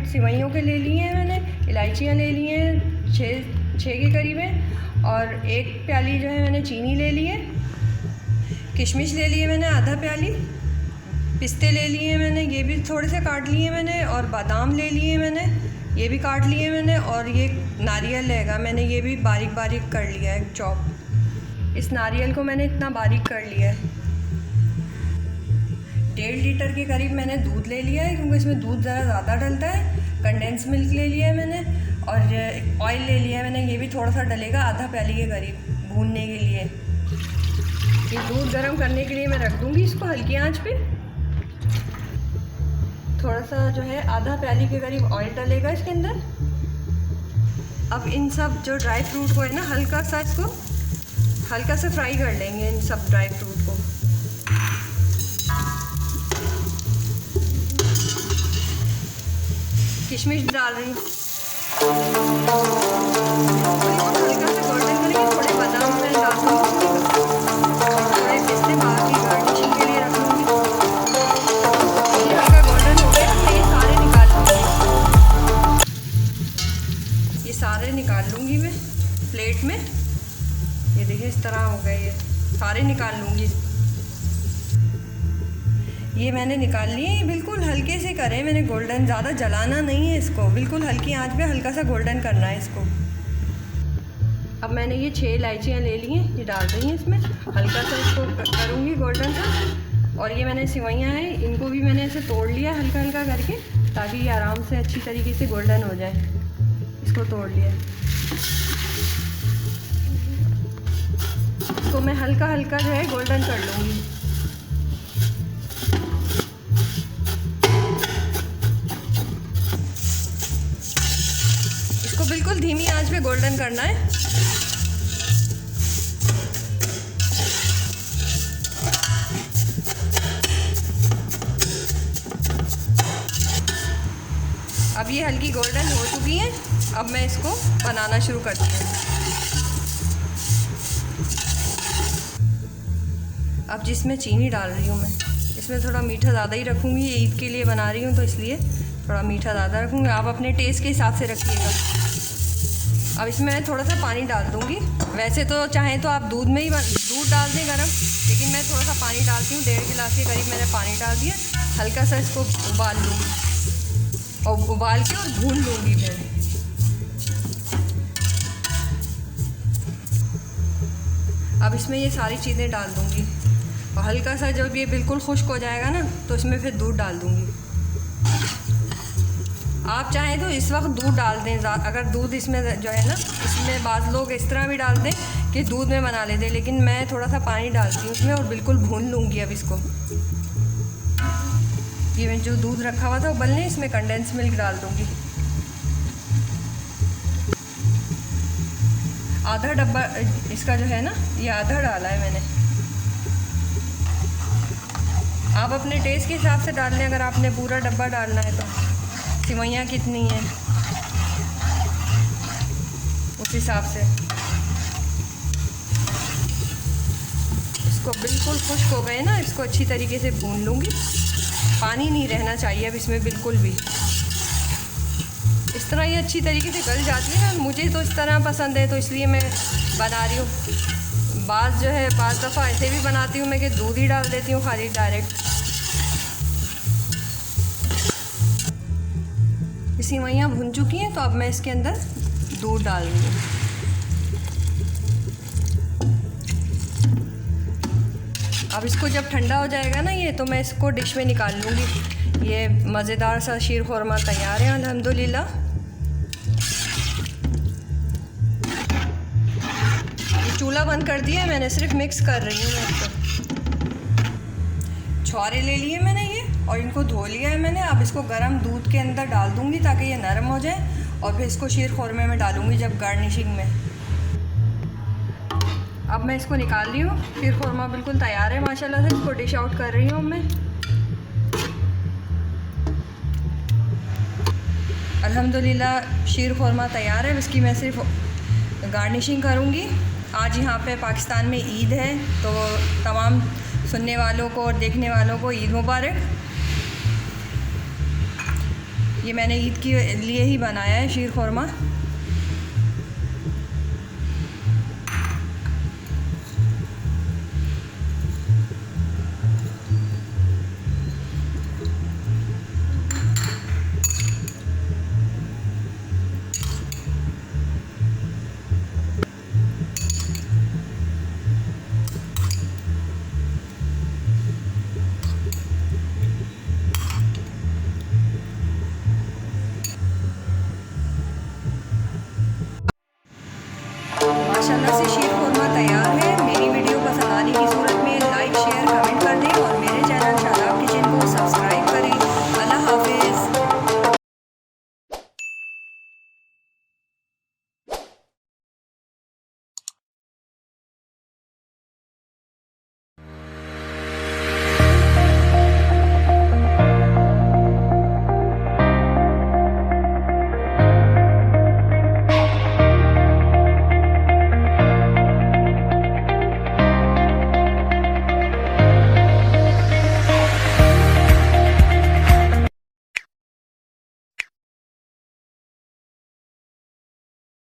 Packet सिवैयों के ले लिए हैं मैंने, इलायचियाँ ले ली हैं 6 के करीब है, और 1 प्याली जो है मैंने चीनी ले ली है, किशमिश ले लिए मैंने आधा प्याली, पिस्ते ले लिए हैं मैंने, ये भी थोड़े से काट लिए मैंने, और बादाम ले लिए मैंने, ये भी काट लिए मैंने, और ये नारियल लेगा मैंने, ये भी बारीक बारीक कर लिया है चॉप। इस नारियल को मैंने इतना बारीक कर लिया है। 1.5 लीटर के करीब मैंने दूध ले लिया है, क्योंकि इसमें दूध ज़रा ज़्यादा डलता है। कंडेंस मिल्क ले लिया है मैंने, और ऑयल ले लिया है मैंने, ये भी थोड़ा सा डलेगा, आधा प्याली के करीब भूनने के लिए। ये दूध गर्म करने के लिए मैं रख दूँगी इसको हल्की आंच पे। थोड़ा सा जो है आधा प्याली के करीब ऑयल डलेगा इसके अंदर। अब इन सब जो ड्राई फ्रूट को है ना, हल्का सा इसको हल्का सा फ्राई कर लेंगे इन सब ड्राई फ्रूट को। किशमिश डाल रही हूँ, हल्का सा गोल्डन करेंगे। थोड़े बादाम में डाल दूँगी, थोड़े पिस्ते बाकी गार्निशिंग के लिए रख लूँगी। ये हल्का गोल्डन हो गया, ये सारे निकाल लूँगी, ये सारे निकाल लूँगी मैं प्लेट में। ये देखिए इस तरह हो गए, ये सारे निकाल लूँगी। ये मैंने निकाल लिए, ये बिल्कुल हल्के से करें मैंने, गोल्डन, ज़्यादा जलाना नहीं है इसको, बिल्कुल हल्की आंच पे हल्का सा गोल्डन करना है इसको। अब मैंने ये 6 इलायचियाँ ले ली हैं, ये डाल रही हैं इसमें, हल्का सा इसको करूँगी गोल्डन सा। और ये मैंने सिवैयाँ हैं, इनको भी मैंने ऐसे तोड़ लिया हल्का हल्का करके, ताकि ये आराम से अच्छी तरीके से गोल्डन हो जाए। इसको तोड़ लिया, इसको मैं हल्का हल्का जो है गोल्डन कर लूँगी। इसको बिल्कुल धीमी आंच पे गोल्डन करना है। अब ये हल्की गोल्डन हो चुकी है, अब मैं इसको बनाना शुरू करती हूँ। अब जिसमें चीनी डाल रही हूँ मैं, इसमें थोड़ा मीठा ज़्यादा ही रखूँगी, ये ईद के लिए बना रही हूँ तो इसलिए थोड़ा मीठा ज़्यादा रखूँगी। आप अपने टेस्ट के हिसाब से रखिएगा। अब इसमें मैं थोड़ा सा पानी डाल दूँगी। वैसे तो चाहें तो आप दूध में ही दूध डाल दें गरम, लेकिन मैं थोड़ा सा पानी डालती हूँ। 1.5 गिलास के करीब मैंने पानी डाल दिया। हल्का सा इसको उबाल लूँगी, और उबाल के और भून लूँगी फिर। अब इसमें ये सारी चीज़ें डाल दूँगी, और हल्का सा जब ये बिल्कुल खुश्क हो जाएगा ना, तो इसमें फिर दूध डाल दूँगी। आप चाहें तो इस वक्त दूध डाल दें, अगर दूध इसमें जो है ना, इसमें बाज़ लोग इस तरह भी डाल दें कि दूध में बना लेते, लेकिन मैं थोड़ा सा पानी डालती हूँ इसमें, और बिल्कुल भून लूँगी। अब इसको, ये मैं जो दूध रखा हुआ था उबलने, इसमें कंडेंस मिल्क डाल दूँगी। आधा डब्बा इसका जो है ना, ये आधा डाला है मैंने। आप अपने टेस्ट के हिसाब से डाल लें, अगर आपने पूरा डब्बा डालना है तो। सिवैयाँ कितनी हैं उस हिसाब से। इसको बिल्कुल खुश्क हो गए ना, इसको अच्छी तरीके से भून लूँगी। पानी नहीं रहना चाहिए अब इसमें बिल्कुल भी। इस तरह ये अच्छी तरीके से गल जाती है ना, मुझे तो इस तरह पसंद है तो इसलिए मैं बना रही हूँ। बाज़ जो है, बाज़ दफ़ा ऐसे भी बनाती हूँ मैं कि दूध ही डाल देती हूँ खाली डायरेक्ट। सिवैयाँ भुन चुकी हैं, तो अब मैं इसके अंदर दूध डाल दूँगी। अब इसको जब ठंडा हो जाएगा ना ये, तो मैं इसको डिश में निकाल लूँगी। ये मज़ेदार सा शीर खुरमा तैयार है अल्हम्दुलिल्लाह। चूल्हा बंद कर दिया है मैंने, सिर्फ मिक्स कर रही हूँ मैं इसको। छुहारे ले लिए मैंने ये, और इनको धो लिया है मैंने। अब इसको गर्म दूध के अंदर डाल दूँगी ताकि ये नरम हो जाए, और फिर इसको शीर खुरमे में डालूँगी जब गार्निशिंग में। अब मैं इसको निकाल रही हूँ। शीर खुरमा बिल्कुल तैयार है माशाल्लाह से। इसको डिश आउट कर रही हूँ मैं। अल्हम्दुलिल्लाह शीर खुरमा तैयार है। इसकी मैं सिर्फ गार्निशिंग करूँगी। आज यहाँ पे पाकिस्तान में ईद है, तो तमाम सुनने वालों को और देखने वालों को ईद मुबारक। ये मैंने ईद के लिए ही बनाया है शीर खुरमा। माशाल्लाह से शीर